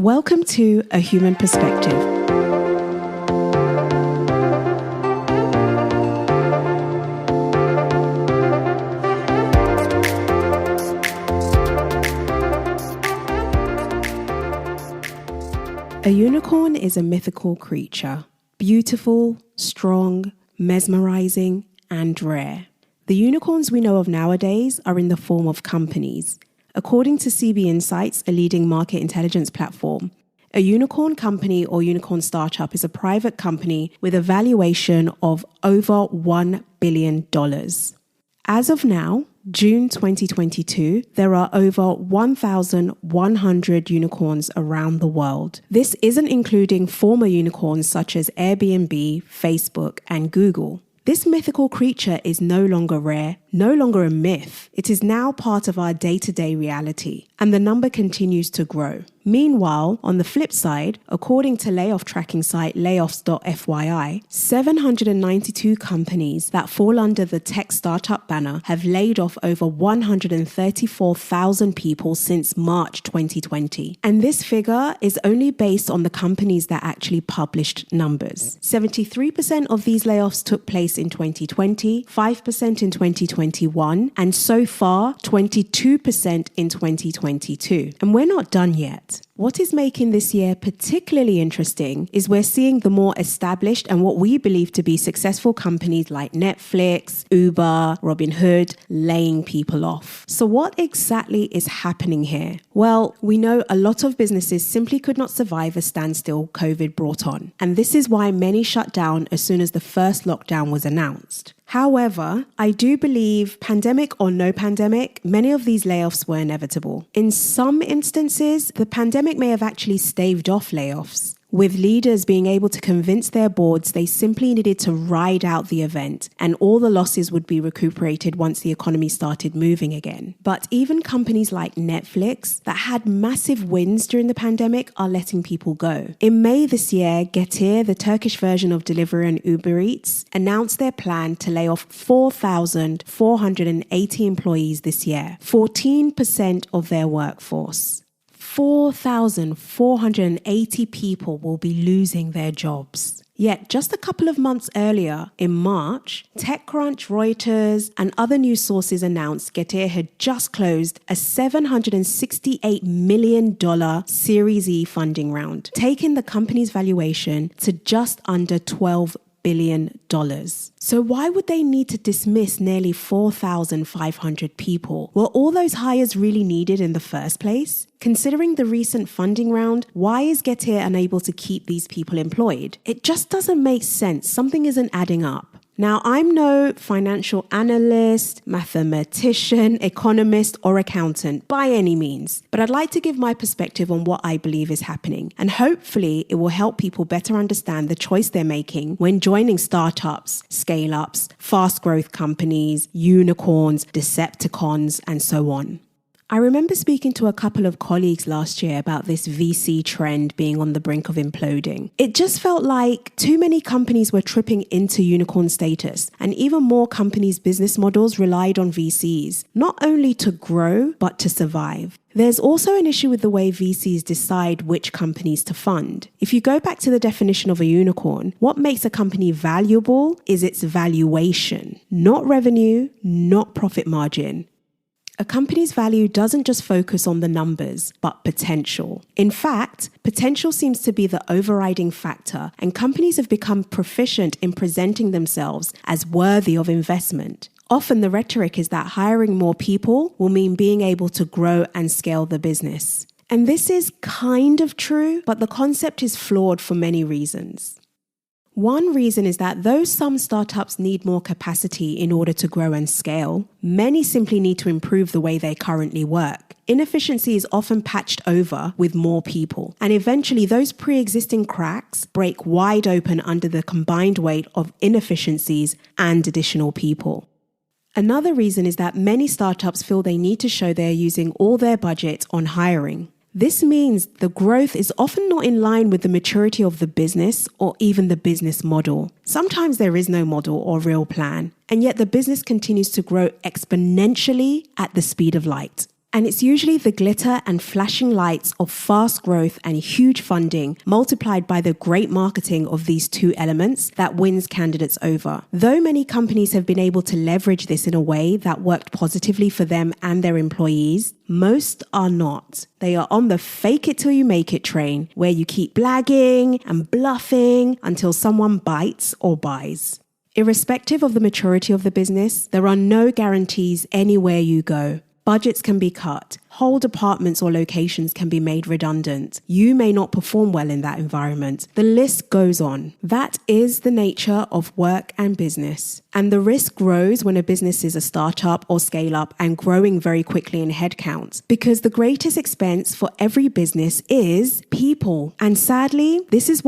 Welcome to A Human Perspective. A unicorn is a mythical creature, beautiful, strong, mesmerizing, and rare. The unicorns we know of nowadays are in the form of companies. According to CB Insights, a leading market intelligence platform, a unicorn company or unicorn startup is a private company with a valuation of over $1 billion. As of now, June 2022, there are over 1,100 unicorns around the world. This isn't including former unicorns such as Airbnb, Facebook, and Google. This mythical creature is no longer rare, no longer a myth. It is now part of our day-to-day reality, and the number continues to grow. Meanwhile, on the flip side, according to layoff tracking site Layoffs.fyi, 792 companies that fall under the tech startup banner have laid off over 134,000 people since March 2020. And this figure is only based on the companies that actually published numbers. 73% of these layoffs took place in 2020, 5% in 2021, and so far 22% in 2022. And we're not done yet. What is making this year particularly interesting is we're seeing the more established and what we believe to be successful companies like Netflix, Uber, Robinhood laying people off. So what exactly is happening here? Well, we know a lot of businesses simply could not survive a standstill COVID brought on. And this is why many shut down as soon as the first lockdown was announced. However, I do believe, pandemic or no pandemic, many of these layoffs were inevitable. In some instances, the pandemic may have actually staved off layoffs, with leaders being able to convince their boards they simply needed to ride out the event and all the losses would be recuperated once the economy started moving again. But even companies like Netflix that had massive wins during the pandemic are letting people go. In May this year, Getir, the Turkish version of Deliveroo and Uber Eats, announced their plan to lay off 4,480 employees this year, 14% of their workforce. 4,480 people will be losing their jobs. Yet, just a couple of months earlier, in March, TechCrunch, Reuters, and other news sources announced Getir had just closed a $768 million Series E funding round, taking the company's valuation to just under $12 billion. So why would they need to dismiss nearly 4,500 people? Were all those hires really needed in the first place? Considering the recent funding round, why is Getir unable to keep these people employed? It just doesn't make sense. Something isn't adding up. Now, I'm no financial analyst, mathematician, economist, or accountant by any means, but I'd like to give my perspective on what I believe is happening, and hopefully it will help people better understand the choice they're making when joining startups, scale-ups, fast growth companies, unicorns, Decepticons, and so on. I remember speaking to a couple of colleagues last year about this VC trend being on the brink of imploding. It just felt like too many companies were tripping into unicorn status, and even more companies' business models relied on VCs, not only to grow, but to survive. There's also an issue with the way VCs decide which companies to fund. If you go back to the definition of a unicorn, what makes a company valuable is its valuation, not revenue, not profit margin. A company's value doesn't just focus on the numbers, but potential. In fact, potential seems to be the overriding factor, and companies have become proficient in presenting themselves as worthy of investment. Often the rhetoric is that hiring more people will mean being able to grow and scale the business. And this is kind of true, but the concept is flawed for many reasons. One reason is that though some startups need more capacity in order to grow and scale, many simply need to improve the way they currently work. Inefficiency is often patched over with more people, and eventually those pre-existing cracks break wide open under the combined weight of inefficiencies and additional people. Another reason is that many startups feel they need to show they're using all their budget on hiring. This means the growth is often not in line with the maturity of the business or even the business model. Sometimes there is no model or real plan, and yet the business continues to grow exponentially at the speed of light. And it's usually the glitter and flashing lights of fast growth and huge funding multiplied by the great marketing of these two elements that wins candidates over. Though many companies have been able to leverage this in a way that worked positively for them and their employees, most are not. They are on the fake it till you make it train, where you keep blagging and bluffing until someone bites or buys. Irrespective of the maturity of the business, there are no guarantees anywhere you go. Budgets can be cut. Whole departments or locations can be made redundant. You may not perform well in that environment. The list goes on. That is the nature of work and business. And the risk grows when a business is a startup or scale up and growing very quickly in headcount, because the greatest expense for every business is people. And sadly, this is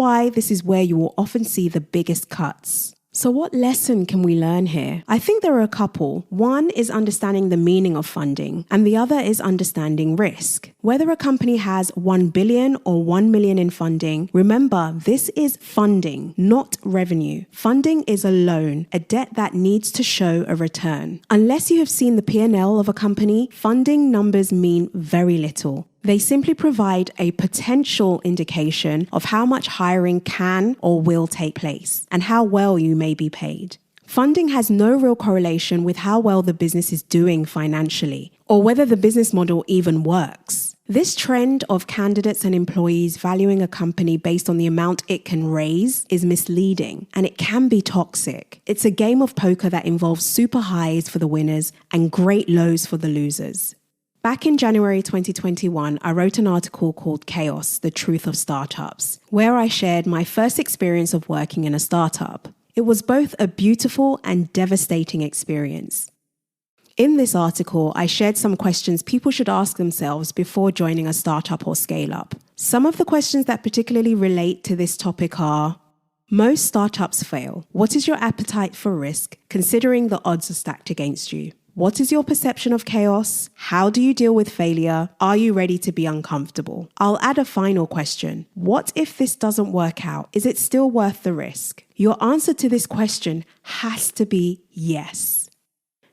where you will often see the biggest cuts. So what lesson can we learn here? I think there are a couple. One is understanding the meaning of funding, and the other is understanding risk. Whether a company has 1 billion or 1 million in funding, remember this is funding, not revenue. Funding is a loan, a debt that needs to show a return. Unless you have seen the P&L of a company, funding numbers mean very little. They simply provide a potential indication of how much hiring can or will take place and how well you may be paid. Funding has no real correlation with how well the business is doing financially or whether the business model even works. This trend of candidates and employees valuing a company based on the amount it can raise is misleading, and it can be toxic. It's a game of poker that involves super highs for the winners and great lows for the losers. Back in January 2021, I wrote an article called Chaos, the Truth of Startups, where I shared my first experience of working in a startup. It was both a beautiful and devastating experience. In this article, I shared some questions people should ask themselves before joining a startup or scale-up. Some of the questions that particularly relate to this topic are: most startups fail. What is your appetite for risk, considering the odds are stacked against you? What is your perception of chaos? How do you deal with failure? Are you ready to be uncomfortable? I'll add a final question. What if this doesn't work out? Is it still worth the risk? Your answer to this question has to be yes.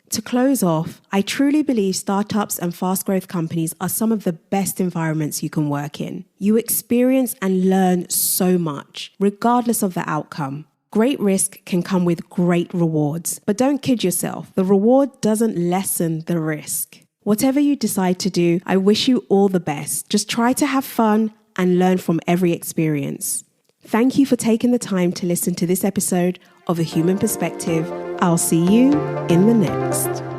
To close off, I truly believe startups and fast growth companies are some of the best environments you can work in. You experience and learn so much, regardless of the outcome. Great risk can come with great rewards, but don't kid yourself. The reward doesn't lessen the risk. Whatever you decide to do, I wish you all the best. Just try to have fun and learn from every experience. Thank you for taking the time to listen to this episode of A Human Perspective. I'll see you in the next.